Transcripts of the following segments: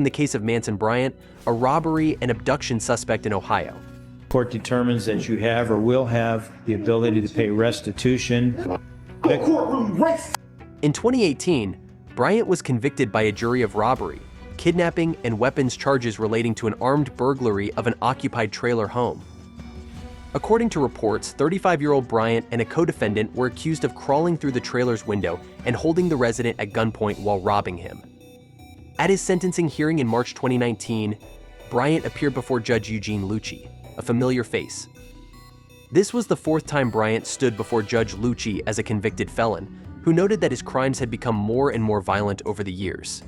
In the case of Manson Bryant, a robbery and abduction suspect in Ohio. Court determines that you have or will have the ability to pay restitution. Courtroom race. In 2018, Bryant was convicted by a jury of robbery, kidnapping, and weapons charges relating to an armed burglary of an occupied trailer home. According to reports, 35-year-old Bryant and a co-defendant were accused of crawling through the trailer's window and holding the resident at gunpoint while robbing him. At his sentencing hearing in March 2019, Bryant appeared before Judge Eugene Lucci, a familiar face. This was the fourth time Bryant stood before Judge Lucci as a convicted felon, who noted that his crimes had become more and more violent over the years.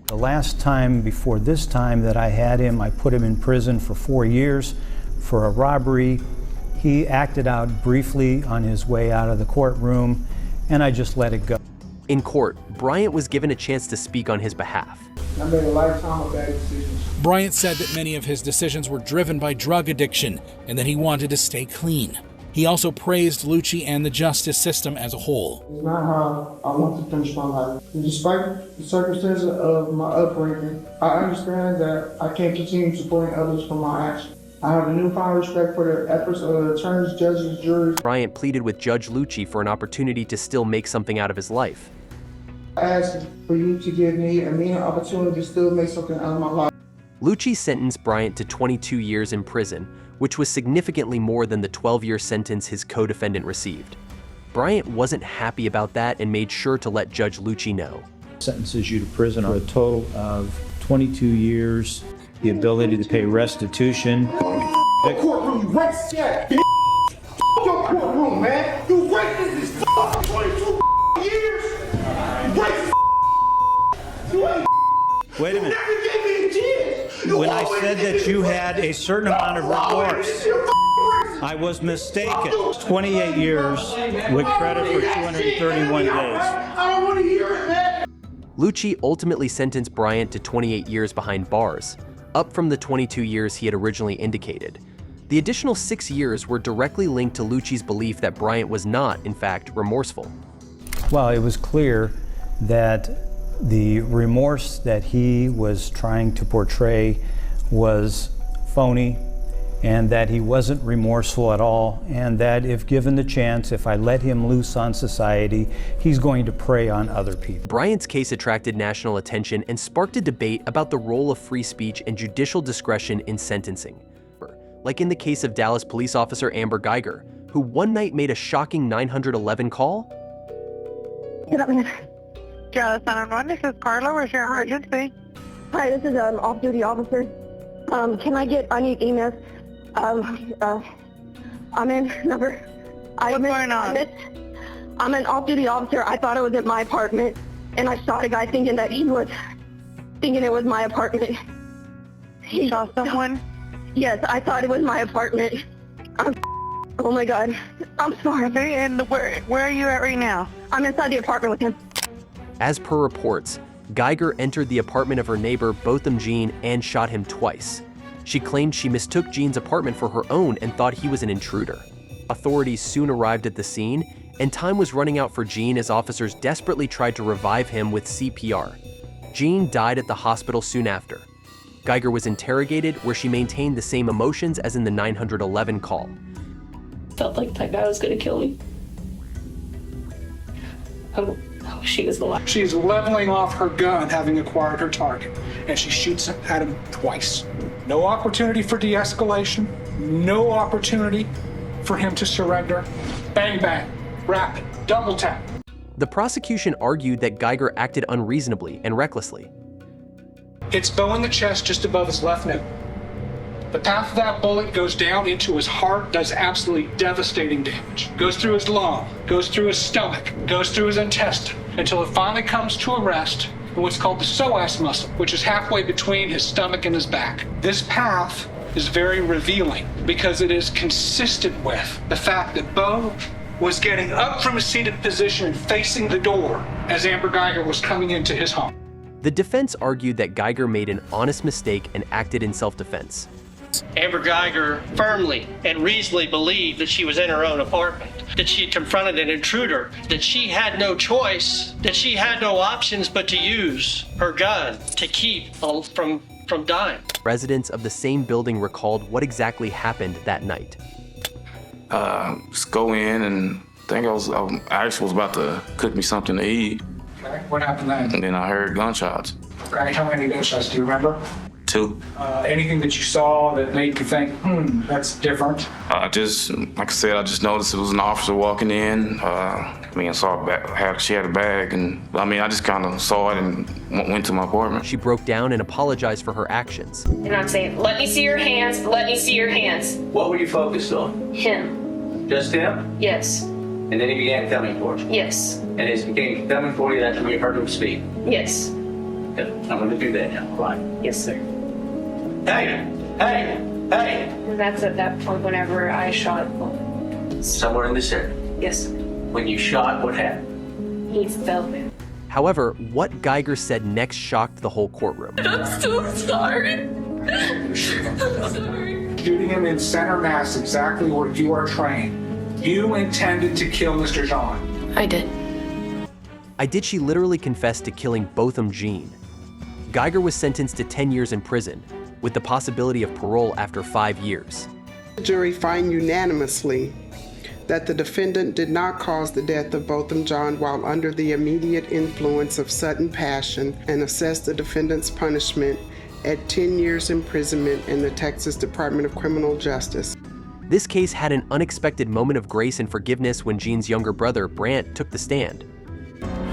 The last time before this time that I had him, I put him in prison for 4 years for a robbery. He acted out briefly on his way out of the courtroom, and I just let it go. In court, Bryant was given a chance to speak on his behalf. I made a lifetime of bad decisions. Bryant said that many of his decisions were driven by drug addiction and that he wanted to stay clean. He also praised Lucci and the justice system as a whole. It's not how I want to finish my life. And despite the circumstances of my upbringing, I understand that I can't continue supporting others for my actions. I have a newfound respect for the efforts of the attorneys, judges, juries. Bryant pleaded with Judge Lucci for an opportunity to still make something out of his life. I ask for you to give me a meaningful opportunity to still make something out of my life. Lucci sentenced Bryant to 22 years in prison, which was significantly more than the 12-year sentence his co-defendant received. Bryant wasn't happy about that and made sure to let Judge Lucci know. Sentences you to prison for a total of 22 years, the ability to pay restitution. Courtroom race, yeah. Your courtroom, man. You racist as fuck. 22 years. Racist. You ain't. Wait a minute. Never gave me a chance. When I said that you had a certain amount of remorse, I was mistaken. 28 years with credit for 231 days. I don't want to hear it, man. Lucci ultimately sentenced Bryant to 28 years behind bars, up from the 22 years he had originally indicated. The additional 6 years were directly linked to Lucci's belief that Bryant was not, in fact, remorseful. Well, it was clear that the remorse that he was trying to portray was phony, and that he wasn't remorseful at all, and that if given the chance, if I let him loose on society, he's going to prey on other people. Bryant's case attracted national attention and sparked a debate about the role of free speech and judicial discretion in sentencing. Like in the case of Dallas police officer Amber Geiger, who one night made a shocking 911 call. Get up, man. Dallas 911, this is Carla. Where's your emergency? Hi, this is an off-duty officer. I need EMS. I'm in number. What's going on? I'm an off-duty officer. I thought it was at my apartment, and I shot a guy thinking it was my apartment. You saw someone? Yes, I thought it was my apartment. Oh my God. I'm sorry. Okay, and where are you at right now? I'm inside the apartment with him. As per reports, Geiger entered the apartment of her neighbor, Botham Jean, and shot him twice. She claimed she mistook Jean's apartment for her own and thought he was an intruder. Authorities soon arrived at the scene, and time was running out for Jean as officers desperately tried to revive him with CPR. Jean died at the hospital soon after. Geiger was interrogated, where she maintained the same emotions as in the 911 call. Felt like that guy was gonna kill me. I wish she was alive. She's leveling off her gun, having acquired her target, and she shoots at him twice. No opportunity for de-escalation, no opportunity for him to surrender. Bang, bang, rapid, double tap. The prosecution argued that Geiger acted unreasonably and recklessly. Hits Bo in the chest just above his left nipple. The path of that bullet goes down into his heart, does absolutely devastating damage. Goes through his lung, goes through his stomach, goes through his intestine, until it finally comes to a rest in what's called the psoas muscle, which is halfway between his stomach and his back. This path is very revealing because it is consistent with the fact that Bo was getting up from a seated position and facing the door as Amber Geiger was coming into his home. The defense argued that Geiger made an honest mistake and acted in self-defense. Amber Geiger firmly and reasonably believed that she was in her own apartment, that she had confronted an intruder, that she had no choice, that she had no options but to use her gun to keep from dying. Residents of the same building recalled what exactly happened that night. Just go in and I actually was about to cook me something to eat. Okay, what happened then? And then I heard gunshots. Okay, how many gunshots do you remember? 2. Anything that you saw that made you think, that's different? Like I said, I just noticed it was an officer walking in. I saw she had a bag, and I just kind of saw it and went to my apartment. She broke down and apologized for her actions. And I'm saying, let me see your hands, let me see your hands. What were you focused on? Him. Just him? Yes. And then he began coming for you? Yes. And as he began coming for you, that's when you heard him speak? Yes. Good. I'm going to do that now, right? Yes, sir. Hey! Hey! Hey! And that's at that point whenever I shot. Somewhere in this area? Yes. When you shot, what happened? He fell. However, what Geiger said next shocked the whole courtroom. I'm so sorry. I'm sorry. Shooting him in center mass, exactly where you are trained. You intended to kill Mr. John. I did. Did she literally confess to killing Botham Jean? Geiger was sentenced to 10 years in prison, with the possibility of parole after 5 years. The jury find unanimously that the defendant did not cause the death of Botham John while under the immediate influence of sudden passion, and assessed the defendant's punishment at 10 years imprisonment in the Texas Department of Criminal Justice. This case had an unexpected moment of grace and forgiveness when Jean's younger brother, Brant, took the stand.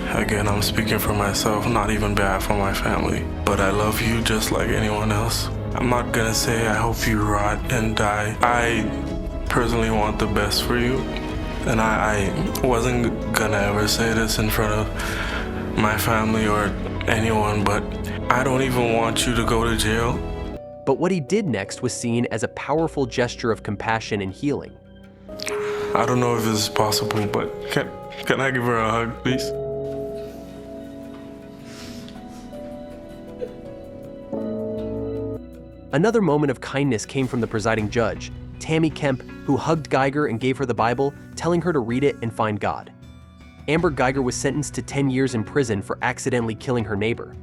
Again, I'm speaking for myself, not even bad for my family. But I love you just like anyone else. I'm not gonna say I hope you rot and die. I personally want the best for you. And I wasn't gonna ever say this in front of my family or anyone, but I don't even want you to go to jail. But what he did next was seen as a powerful gesture of compassion and healing. I don't know if this is possible, but can I give her a hug, please? Another moment of kindness came from the presiding judge, Tammy Kemp, who hugged Geiger and gave her the Bible, telling her to read it and find God. Amber Geiger was sentenced to 10 years in prison for accidentally killing her neighbor.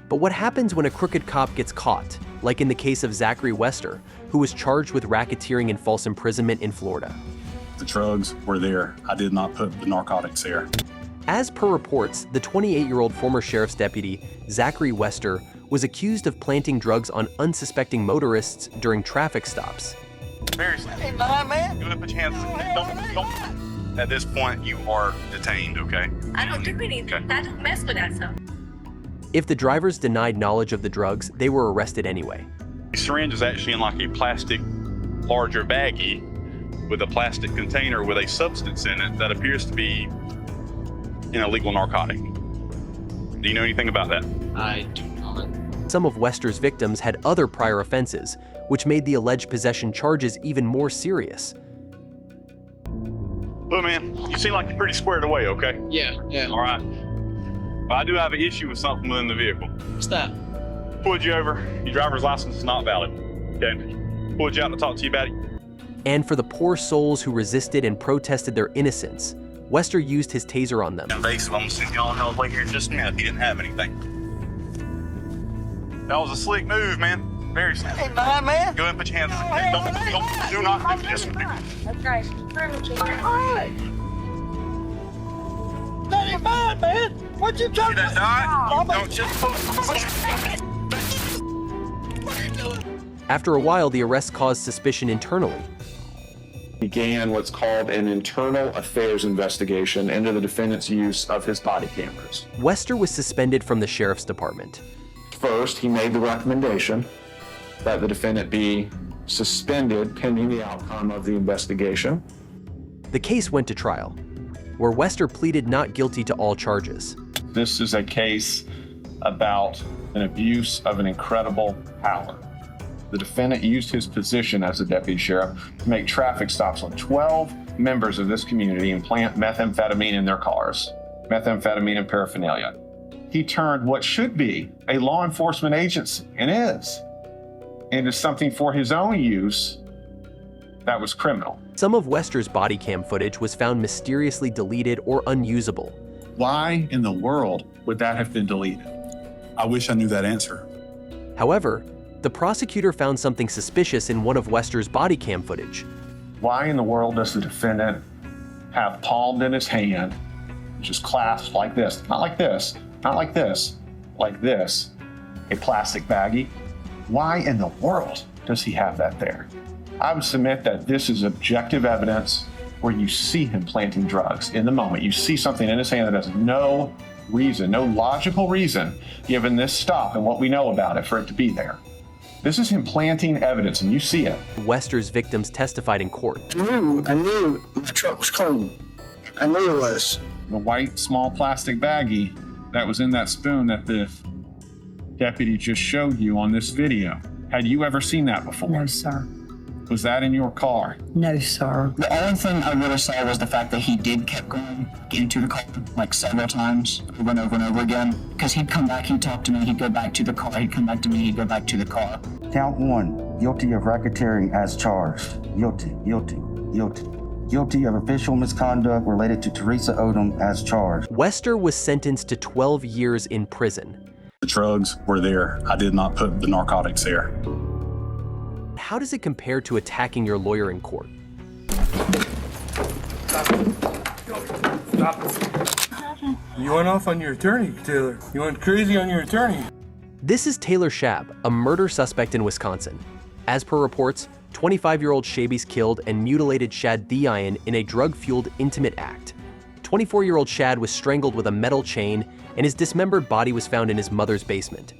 But what happens when a crooked cop gets caught, like in the case of Zachary Wester, who was charged with racketeering and false imprisonment in Florida? The drugs were there. I did not put the narcotics there. As per reports, the 28-year-old former sheriff's deputy, Zachary Wester, was accused of planting drugs on unsuspecting motorists during traffic stops. Seriously. Hey, man. Go ahead and put your hands. Don't. At this point, you are detained, okay? I don't do anything. Okay. I don't mess with that stuff. If the drivers denied knowledge of the drugs, they were arrested anyway. The syringe is actually in like a plastic, larger baggie with a plastic container with a substance in it that appears to be an illegal narcotic. Do you know anything about that? I do not. Some of Wester's victims had other prior offenses, which made the alleged possession charges even more serious. Look, man, you seem like you're pretty squared away, okay? Yeah. All right. But I do have an issue with something within the vehicle. What's that? Pulled you over. Your driver's license is not valid. Okay? Pulled you out to talk to you about it. And for the poor souls who resisted and protested their innocence, Wester used his taser on them. Invasive, I'm sending y'all hell away here just now if he didn't have anything. That was a slick move, man. Very slick. Hey, man. Go ahead and put your hands on. Do not do this. That's right. That ain't fine, man. What you trying to do? After a while, the arrest caused suspicion internally. Began what's called an internal affairs investigation into the defendant's use of his body cameras. Wester was suspended from the sheriff's department. First, he made the recommendation that the defendant be suspended pending the outcome of the investigation. The case went to trial, where Wester pleaded not guilty to all charges. This is a case about an abuse of an incredible power. The defendant used his position as a deputy sheriff to make traffic stops on 12 members of this community and plant methamphetamine in their cars, methamphetamine and paraphernalia. He turned what should be a law enforcement agency, and is, into something for his own use, that was criminal. Some of Wester's body cam footage was found mysteriously deleted or unusable. Why in the world would that have been deleted? I wish I knew that answer. However, the prosecutor found something suspicious in one of Wester's body cam footage. Why in the world does the defendant have palmed in his hand, just clasped like this, not like this, not like this, like this, a plastic baggie? Why in the world does he have that there? I would submit that this is objective evidence where you see him planting drugs in the moment. You see something in his hand that has no reason, no logical reason, given this stop and what we know about it, for it to be there. This is him planting evidence, and you see it. Wester's victims testified in court. I knew my truck was cold. I knew it was. The white, small plastic baggie that was in that spoon that the deputy just showed you on this video. Had you ever seen that before? No, sir. Was that in your car? No, sir. The only thing I really saw was the fact that he did keep going into the car like several times, over and over and over again. Because he'd come back, he'd talk to me, he'd go back to the car, he'd come back to me, he'd go back to the car. Count 1, guilty of racketeering as charged. Guilty, guilty, guilty. Guilty of official misconduct related to Teresa Odom as charged. Wester was sentenced to 12 years in prison. The drugs were there. I did not put the narcotics there. How does it compare to attacking your lawyer in court? Stop. You went off on your attorney, Taylor. You went crazy on your attorney. This is Taylor Schaab, a murder suspect in Wisconsin. As per reports, 25-year-old Shabies killed and mutilated Shad Theien in a drug-fueled intimate act. 24-year-old Shad was strangled with a metal chain, and his dismembered body was found in his mother's basement.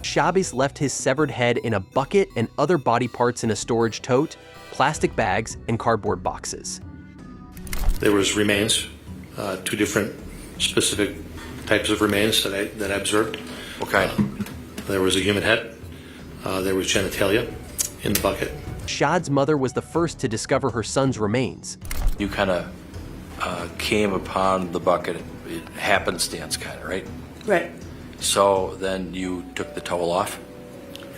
Shabies left his severed head in a bucket and other body parts in a storage tote, plastic bags, and cardboard boxes. There was remains, 2 different specific types of remains that I observed. What kind? There was a human head. There was genitalia in the bucket. Shad's mother was the first to discover her son's remains. You kind of came upon the bucket, happenstance kind of, right? Right. So then you took the towel off?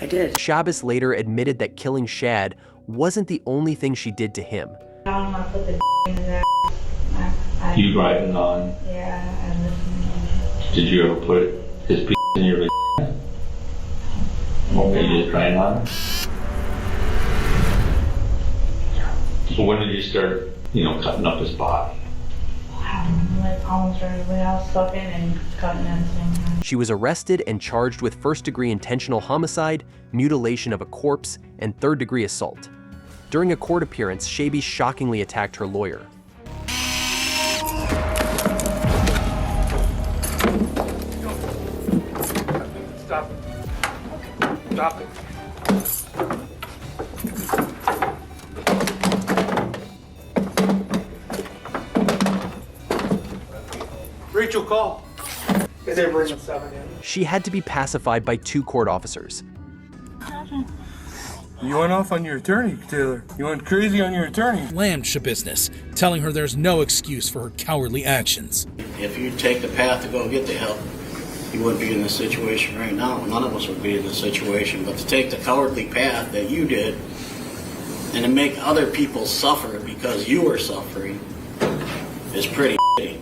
I did. Shabies later admitted that killing Shad wasn't the only thing she did to him. I don't know, put the in his ass. You driving on? Yeah, I listened. Did you ever put his in your Okay, you just trying on? So when did you start, cutting up his body? Like almost right away, I was sucking and cutting at the same time. She was arrested and charged with first-degree intentional homicide, mutilation of a corpse, and third-degree assault. During a court appearance, Shabies shockingly attacked her lawyer. Stop it. Stop it. Rachel, call. They didn't bring the 7 in. She had to be pacified by 2 court officers. You went off on your attorney, Taylor. You went crazy on your attorney. Lamb's business, telling her there's no excuse for her cowardly actions. If you take the path to go get the help, you wouldn't be in this situation right now. None of us would be in this situation. But to take the cowardly path that you did and to make other people suffer because you were suffering is pretty shitty.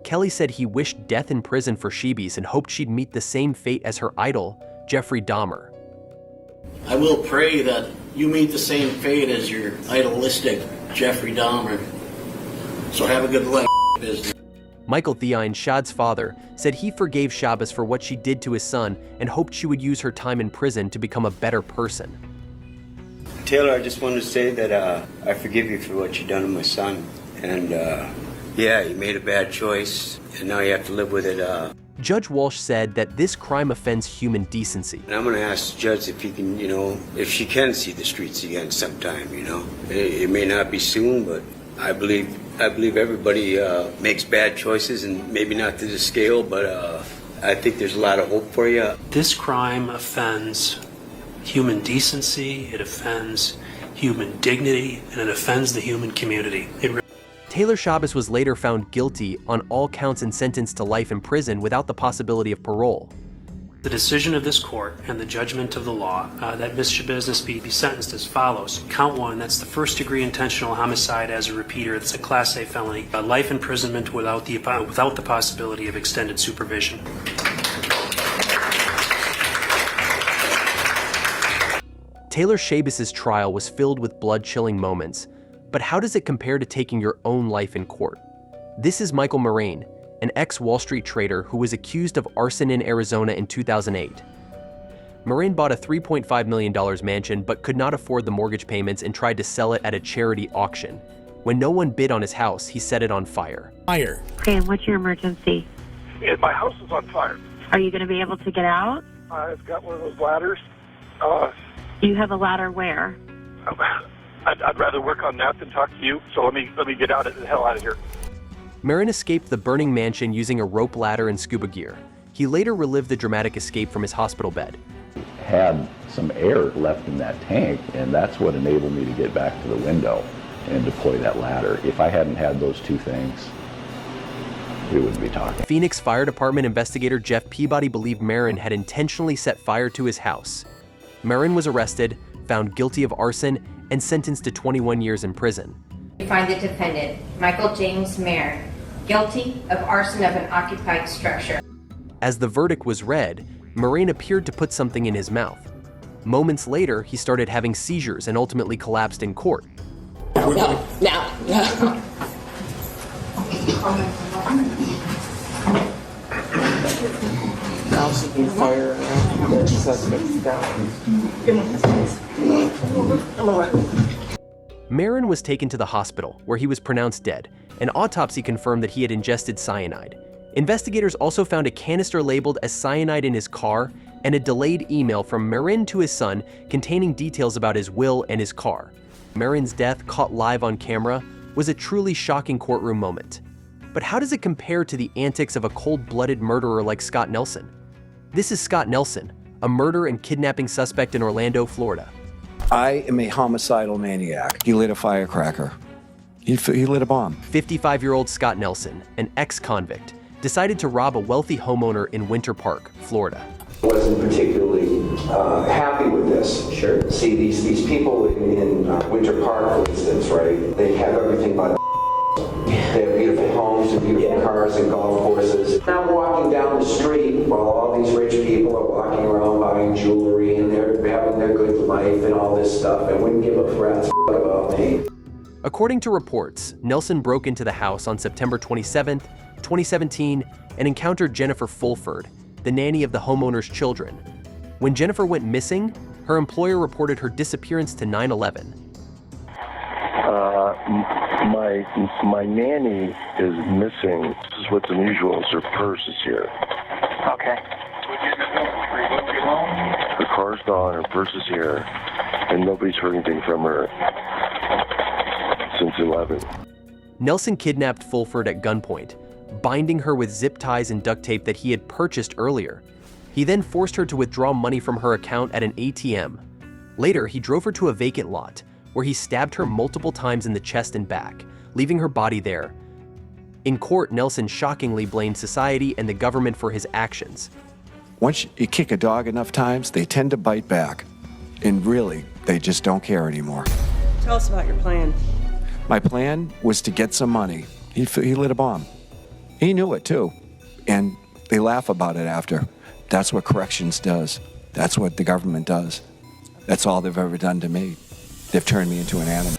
Kelly said he wished death in prison for Shabies and hoped she'd meet the same fate as her idol, Jeffrey Dahmer. I will pray that you meet the same fate as your idolistic Jeffrey Dahmer. So have a good life, business. Michael Theien, Shad's father, said he forgave Shabies for what she did to his son and hoped she would use her time in prison to become a better person. Taylor, I just wanted to say that I forgive you for what you've done to my son. And yeah, you made a bad choice, and now you have to live with it. Judge Walsh said that this crime offends human decency. And I'm going to ask the judge if he can, if she can see the streets again sometime, It may not be soon, but I believe everybody makes bad choices, and maybe not to this scale, but I think there's a lot of hope for you. This crime offends human decency, it offends human dignity, and it offends the human community. Taylor Shabbos was later found guilty on all counts and sentenced to life in prison without the possibility of parole. The decision of this court and the judgment of the law that Ms. Shabbos be sentenced as follows. Count 1, that's the first-degree intentional homicide as a repeater. It's a Class A felony. Life imprisonment without the possibility of extended supervision. Taylor Shabbos' trial was filled with blood-chilling moments, but how does it compare to taking your own life in court? This is Michael Moraine, an ex-Wall Street trader who was accused of arson in Arizona in 2008. Moraine bought a $3.5 million mansion but could not afford the mortgage payments and tried to sell it at a charity auction. When no one bid on his house, he set it on fire. Okay, and what's your emergency? My house is on fire. Are you going to be able to get out? I've got one of those ladders. You have a ladder where? I'd rather work on that than talk to you, so let me get the hell out of here. Moraine escaped the burning mansion using a rope ladder and scuba gear. He later relived the dramatic escape from his hospital bed. Had some air left in that tank, and that's what enabled me to get back to the window and deploy that ladder. If I hadn't had those two things, we wouldn't be talking. Phoenix Fire Department investigator Jeff Peabody believed Moraine had intentionally set fire to his house. Moraine was arrested, found guilty of arson, and sentenced to 21 years in prison. We find the defendant, Michael James Moraine, guilty of arson of an occupied structure. As the verdict was read, Moraine appeared to put something in his mouth. Moments later, he started having seizures and ultimately collapsed in court. No. Now seeking fire the suspects down. Moraine was taken to the hospital, where he was pronounced dead. An autopsy confirmed that he had ingested cyanide. Investigators also found a canister labeled as cyanide in his car and a delayed email from Moraine to his son containing details about his will and his car. Moraine's death, caught live on camera, was a truly shocking courtroom moment. But how does it compare to the antics of a cold-blooded murderer like Scott Nelson? This is Scott Nelson, a murder and kidnapping suspect in Orlando, Florida. I am a homicidal maniac. He lit a firecracker. He lit a bomb. 55-year-old Scott Nelson, an ex-convict, decided to rob a wealthy homeowner in Winter Park, Florida. Wasn't particularly happy with this. Sure. See, these people in Winter Park, for instance, right? They have everything but they have beautiful homes and beautiful cars and golf courses. I'm walking down the street while all these rich people are walking around buying jewelry and they're having their good life and all this stuff and wouldn't give a rat's about me. According to reports, Nelson broke into the house on September 27, 2017, and encountered Jennifer Fulford, the nanny of the homeowner's children. When Jennifer went missing, her employer reported her disappearance to 9/11. My nanny is missing. This is what's unusual is her purse is here. Okay. Her car's gone, her purse is here, and nobody's heard anything from her since 11. Nelson kidnapped Fulford at gunpoint, binding her with zip ties and duct tape that he had purchased earlier. He then forced her to withdraw money from her account at an ATM. Later, he drove her to a vacant lot, where he stabbed her multiple times in the chest and back, leaving her body there. In court, Nelson shockingly blamed society and the government for his actions. Once you kick a dog enough times, they tend to bite back. And really, they just don't care anymore. Tell us about your plan. My plan was to get some money. He lit a bomb. He knew it too. And they laugh about it after. That's what corrections does. That's what the government does. That's all they've ever done to me. They've turned me into an animal.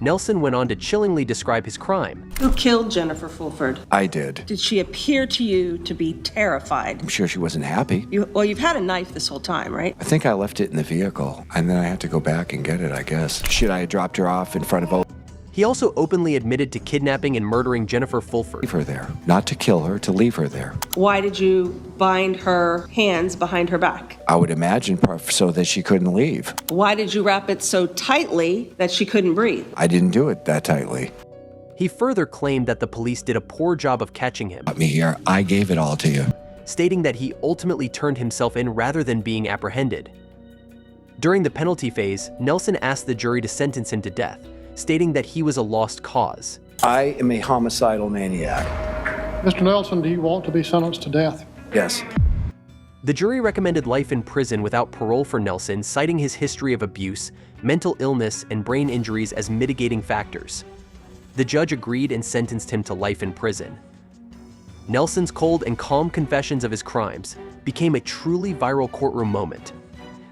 Nelson went on to chillingly describe his crime. Who killed Jennifer Fulford? I did. Did she appear to you to be terrified? I'm sure she wasn't happy. You've had a knife this whole time, right? I think I left it in the vehicle, and then I had to go back and get it, I guess. Should I have dropped her off in front of... He also openly admitted to kidnapping and murdering Jennifer Fulford. Leave her there. Not to kill her, to leave her there. Why did you bind her hands behind her back? I would imagine so that she couldn't leave. Why did you wrap it so tightly that she couldn't breathe? I didn't do it that tightly. He further claimed that the police did a poor job of catching him. Got me here. I gave it all to you. Stating that he ultimately turned himself in rather than being apprehended. During the penalty phase, Nelson asked the jury to sentence him to death, stating that he was a lost cause. I am a homicidal maniac. Mr. Nelson, do you want to be sentenced to death? Yes. The jury recommended life in prison without parole for Nelson, citing his history of abuse, mental illness, and brain injuries as mitigating factors. The judge agreed and sentenced him to life in prison. Nelson's cold and calm confessions of his crimes became a truly viral courtroom moment.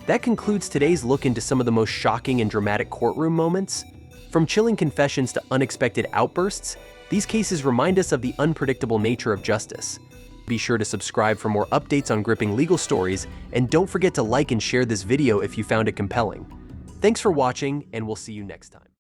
That concludes today's look into some of the most shocking and dramatic courtroom moments. From chilling confessions to unexpected outbursts, these cases remind us of the unpredictable nature of justice. Be sure to subscribe for more updates on gripping legal stories, and don't forget to like and share this video if you found it compelling. Thanks for watching, and we'll see you next time.